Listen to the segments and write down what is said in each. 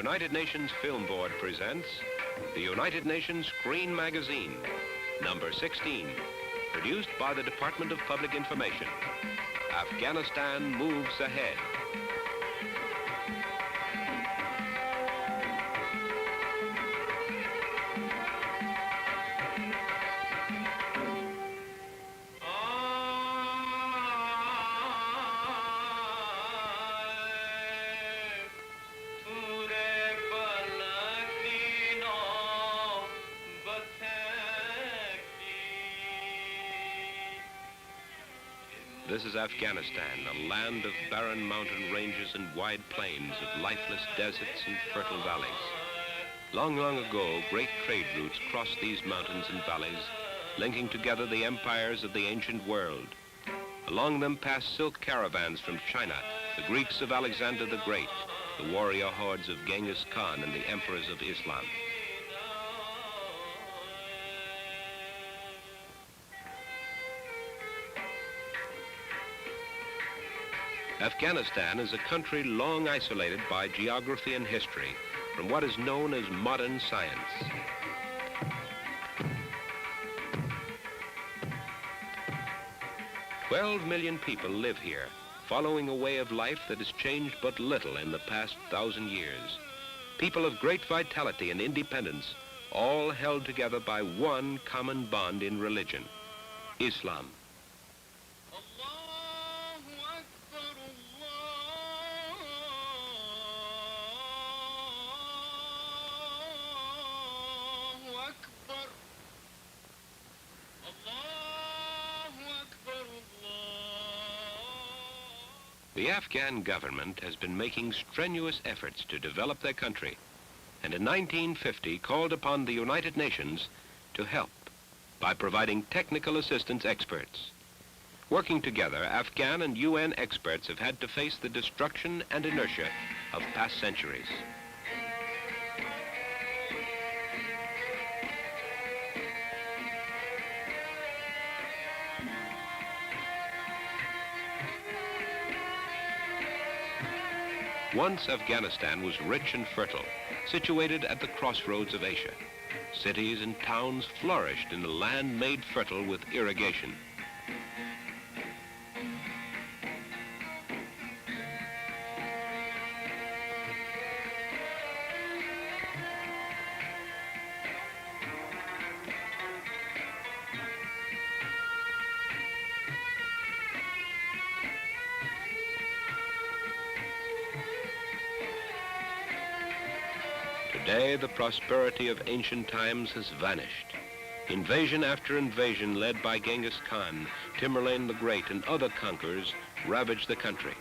United Nations Film Board presents the United Nations Screen Magazine, number 16, produced by the Department of Public Information. Afghanistan moves ahead. This is Afghanistan, a land of barren mountain ranges and wide plains, of lifeless deserts and fertile valleys. Long, long ago, great trade routes crossed these mountains and valleys, linking together the empires of the ancient world. Along them passed silk caravans from China, the Greeks of Alexander the Great, the warrior hordes of Genghis Khan and the emperors of Islam. Afghanistan is a country long isolated by geography and history from what is known as modern science. "12 million people live here, following a way of life that has changed but little in the past 1,000 years. People of great vitality and independence, all held together by one common bond in religion, Islam." The Afghan government has been making strenuous efforts to develop their country, and in 1950 called upon the United Nations to help by providing technical assistance experts. Working together, Afghan and UN experts have had to face the destruction and inertia of past centuries. Once Afghanistan was rich and fertile, situated at the crossroads of Asia. Cities and towns flourished in a land made fertile with irrigation. Today, the prosperity of ancient times has vanished. Invasion after invasion led by Genghis Khan, Tamerlane the Great, and other conquerors ravaged the country.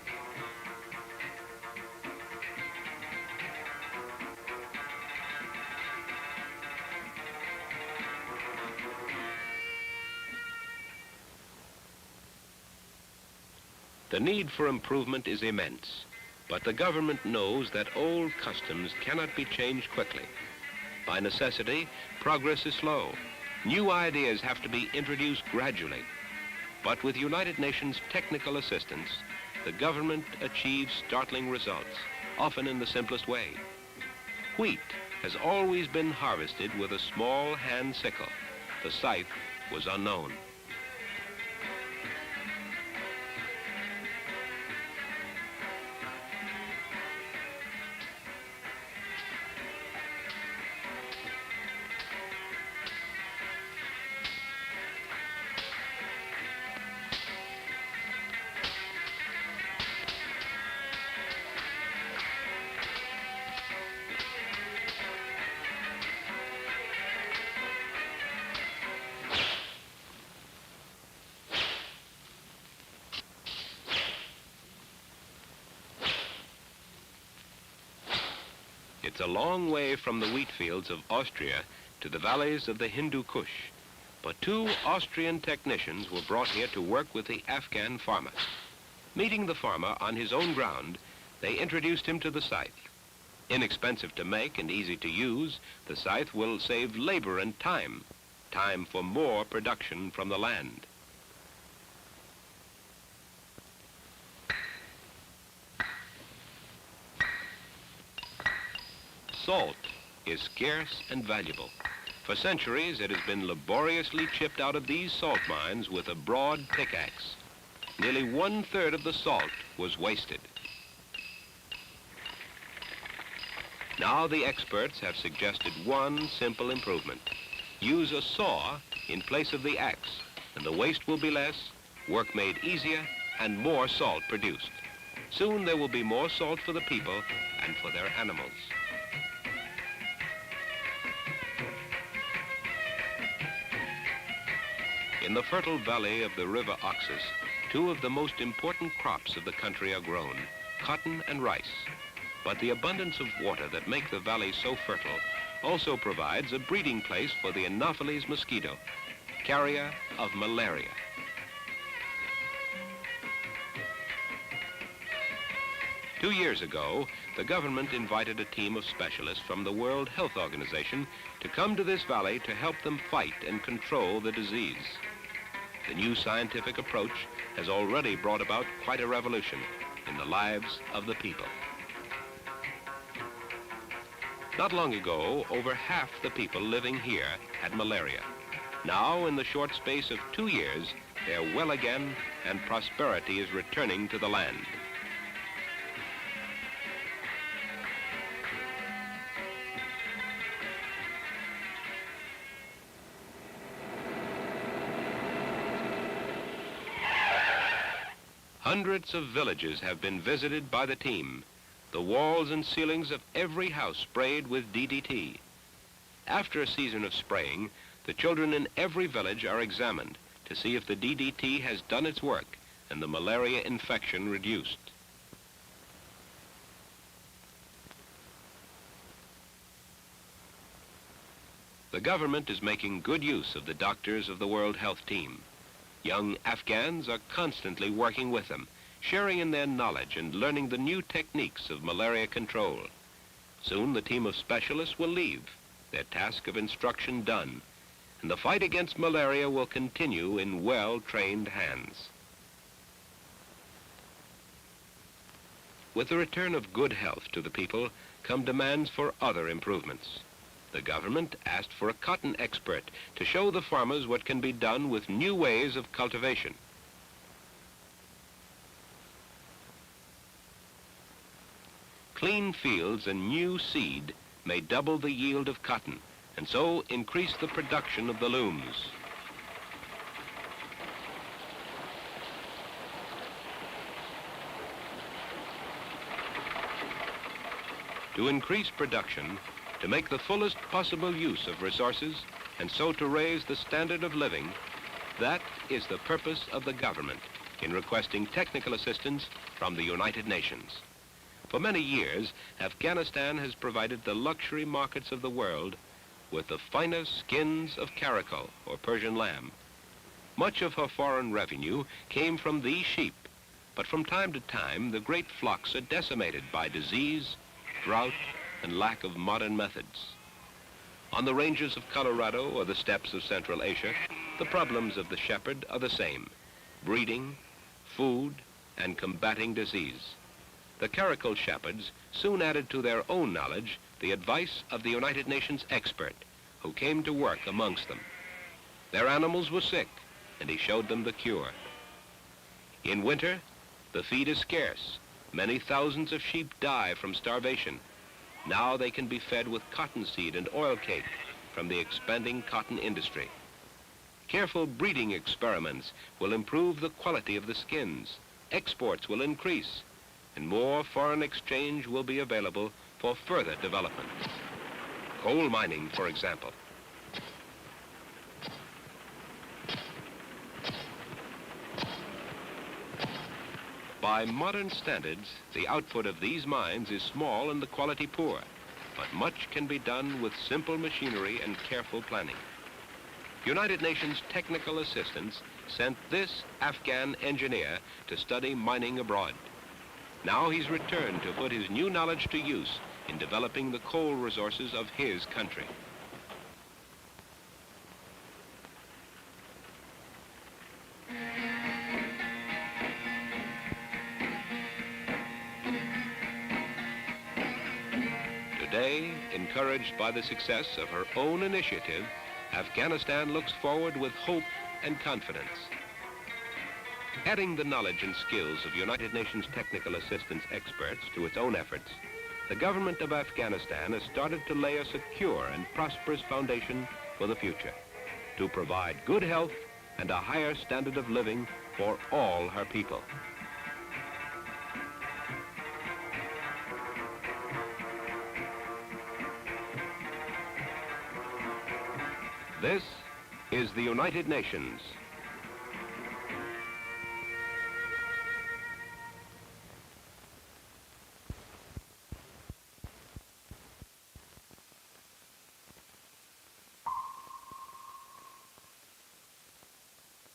The need for improvement is immense. But the government knows that old customs cannot be changed quickly. By necessity, progress is slow. New ideas have to be introduced gradually. But with United Nations technical assistance, the government achieves startling results, often in the simplest way. Wheat has always been harvested with a small hand sickle. The scythe was unknown. It's a long way from the wheat fields of Austria to the valleys of the Hindu Kush, but two Austrian technicians were brought here to work with the Afghan farmer. Meeting the farmer on his own ground, they introduced him to the scythe. Inexpensive to make and easy to use, the scythe will save labor and time for more production from the land. Salt is scarce and valuable. For centuries, it has been laboriously chipped out of these salt mines with a broad pickaxe. Nearly 1/3 of the salt was wasted. Now the experts have suggested one simple improvement. Use a saw in place of the axe, and the waste will be less, work made easier, and more salt produced. Soon there will be more salt for the people and for their animals. In the fertile valley of the river Oxus, two of the most important crops of the country are grown, cotton and rice. But the abundance of water that make the valley so fertile also provides a breeding place for the Anopheles mosquito, carrier of malaria. Two years ago, the government invited a team of specialists from the World Health Organization to come to this valley to help them fight and control the disease. The new scientific approach has already brought about quite a revolution in the lives of the people. Not long ago, over half the people living here had malaria. Now, in the short space of 2 years, they're well again and prosperity is returning to the land. Hundreds of villages have been visited by the team. The walls and ceilings of every house sprayed with DDT. After a season of spraying, the children in every village are examined to see if the DDT has done its work and the malaria infection reduced. The government is making good use of the doctors of the World Health Team. Young Afghans are constantly working with them, sharing in their knowledge and learning the new techniques of malaria control. Soon the team of specialists will leave, their task of instruction done, and the fight against malaria will continue in well-trained hands. With the return of good health to the people come demands for other improvements. The government asked for a cotton expert to show the farmers what can be done with new ways of cultivation. Clean fields and new seed may double the yield of cotton and so increase the production of the looms. To increase production, to make the fullest possible use of resources, and so to raise the standard of living, that is the purpose of the government in requesting technical assistance from the United Nations. For many years, Afghanistan has provided the luxury markets of the world with the finest skins of caracal, or Persian lamb. Much of her foreign revenue came from these sheep, but from time to time, the great flocks are decimated by disease, drought, and lack of modern methods. On the ranges of Colorado or the steppes of Central Asia, the problems of the shepherd are the same: breeding, food, and combating disease. The caracal shepherds soon added to their own knowledge the advice of the United Nations expert who came to work amongst them. Their animals were sick, and he showed them the cure. In winter, the feed is scarce. Many thousands of sheep die from starvation. Now they can be fed with cottonseed and oil cake from the expanding cotton industry. Careful breeding experiments will improve the quality of the skins. Exports will increase, and more foreign exchange will be available for further development. Coal mining, for example. By modern standards, the output of these mines is small and the quality poor, but much can be done with simple machinery and careful planning. United Nations technical assistance sent this Afghan engineer to study mining abroad. Now he's returned to put his new knowledge to use in developing the coal resources of his country. Today, encouraged by the success of her own initiative, Afghanistan looks forward with hope and confidence. Adding the knowledge and skills of United Nations technical assistance experts to its own efforts, the government of Afghanistan has started to lay a secure and prosperous foundation for the future, to provide good health and a higher standard of living for all her people. This is the United Nations.